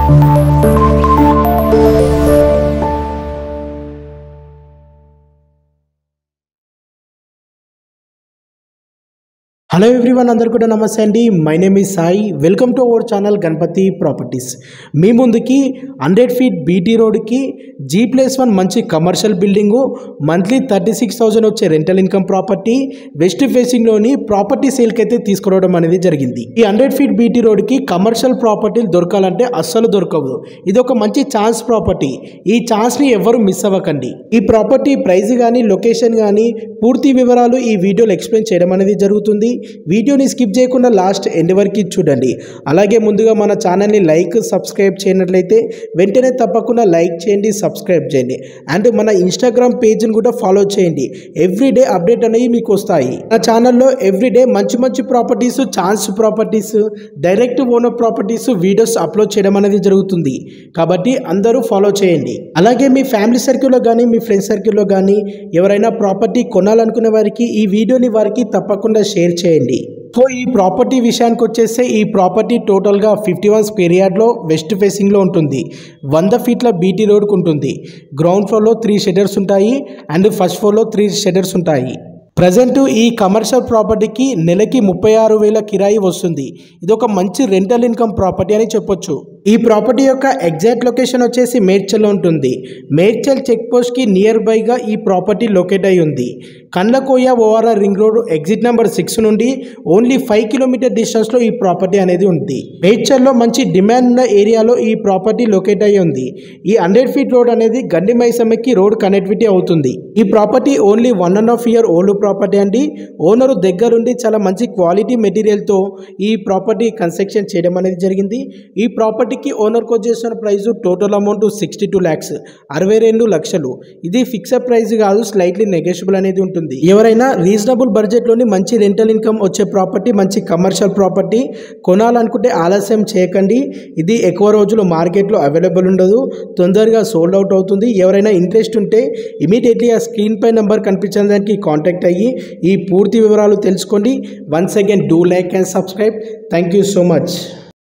Hello everyone, అందరు కూడా నమస్తే అండి. My name is Sai. Welcome to our channel Ganapathi properties. మీ ముందుకి 100 ఫీట్ బీటీ రోడ్కి G+1 మంచి కమర్షియల్ బిల్డింగు, మంత్లీ 36,000 వచ్చే రెంటల్ ఇన్కమ్ ప్రాపర్టీ, వెస్ట్ ఫేసింగ్లోని ప్రాపర్టీ సేల్కి అయితే తీసుకురావడం అనేది జరిగింది. ఈ 100 ఫీట్ బీటీ రోడ్కి కమర్షియల్ ప్రాపర్టీలు దొరకాలంటే అస్సలు దొరకవు. ఇది ఒక మంచి ఛాన్స్ ప్రాపర్టీ. ఈ ఛాన్స్ని ఎవరు మిస్ అవ్వకండి. ఈ ప్రాపర్టీ ప్రైస్ కానీ లొకేషన్ కానీ పూర్తి వివరాలు ఈ వీడియోలో ఎక్స్ప్లెయిన్ చేయడం అనేది జరుగుతుంది. వీడియోని స్కిప్ చేయకుండా లాస్ట్ ఎండ్ వరకు చూడండి. అలాగే ముందుగా మన ఛానల్ని లైక్ సబ్స్క్రైబ్ చేయనట్లయితే వెంటనే తప్పకుండా లైక్ చేయండి, సబ్స్క్రైబ్ చేయండి. అండ్ మన ఇన్స్టాగ్రామ్ పేజ్ని కూడా ఫాలో చేయండి. ఎవ్రీడే అప్డేట్ అనేవి మీకు వస్తాయి. నా ఛానల్లో ఎవ్రీడే మంచి మంచి properties, chance properties, direct owner properties videos upload చేయడం అనేది జరుగుతుంది. కాబట్టి అందరూ ఫాలో చేయండి. అలాగే మీ ఫ్యామిలీ సర్కిల్లో కానీ మీ ఫ్రెండ్స్ సర్కిల్లో కానీ ఎవరైనా ప్రాపర్టీ కొనాలనుకునే వారికి ఈ వీడియోని వారికి తప్పకుండా షేర్ చేయండి. సో ఈ ప్రాపర్టీ విషయానికి వచ్చేస్తే ఈ ప్రాపర్టీ టోటల్గా 51 స్క్వేర్ యార్డ్లో వెస్ట్ ఫేసింగ్లో ఉంటుంది. 100 ఫీట్ల బీటీ రోడ్కు ఉంటుంది. గ్రౌండ్ ఫ్లోర్లో 3 షెడర్స్ ఉంటాయి అండ్ ఫస్ట్ ఫ్లోర్లో 3 షెడర్స్ ఉంటాయి. ప్రజెంట్ ఈ కమర్షియల్ ప్రాపర్టీకి నెలకి 36,000 కిరాయి వస్తుంది. ఇది ఒక మంచి రెంటల్ ఇన్కమ్ ప్రాపర్టీ అని చెప్పొచ్చు. ఈ ప్రాపర్టీ యొక్క ఎగ్జాక్ట్ లొకేషన్ వచ్చేసి మేడ్చల్లో ఉంటుంది. మేడ్చల్ చెక్ పోస్ట్కి నియర్ బైగా ఈ ప్రాపర్టీ లొకేట్ అయి ఉంది. Kandlakoya ORR ring road exit number 6 నుండి ఓన్లీ 5 కిలోమీటర్ డిస్టెన్స్లో ఈ ప్రాపర్టీ అనేది ఉంది. మేడ్చల్లో మంచి డిమాండ్ ఉన్న ఏరియాలో ఈ ప్రాపర్టీ లొకేట్ అయి ఉంది. ఈ 100 ఫీట్ రోడ్ అనేది గండి మైసమ్మకి రోడ్ కనెక్టివిటీ అవుతుంది. ఈ property only 1.5 year old property అండి. ఓనరు దగ్గరుండి చాలా మంచి క్వాలిటీ మెటీరియల్తో ఈ ప్రాపర్టీ కన్స్ట్రక్షన్ చేయడం అనేది జరిగింది. ఈ ప్రాపర్టీకి ఓనర్కి వచ్చేసిన ప్రైస్ టోటల్ అమౌంట్ 62 lakhs, 62 లక్షలు. ఇది ఫిక్స్డ్ ప్రైస్ కాదు, స్లైట్లీ నెగోషియబుల్ అనేది ఉంటుంది. ఎవరైనా రీజనబుల్ బడ్జెట్లోని మంచి రెంటల్ ఇన్కమ్ వచ్చే ప్రాపర్టీ, మంచి కమర్షియల్ ప్రాపర్టీ కొనాలనుకుంటే ఆలస్యం చేయకండి. ఇది ఎక్కువ రోజులు మార్కెట్లో అవైలబుల్ ఉండదు, తొందరగా సోల్డ్ అవుట్ అవుతుంది. ఎవరైనా ఇంట్రెస్ట్ ఉంటే ఇమీడియట్లీ ఆ స్క్రీన్ పై నెంబర్ కనిపించిన దానికి కాంటాక్ట్ అయ్యి ఈ పూర్తి వివరాలు తెలుసుకోండి. Once again do like and subscribe. Thank you so much.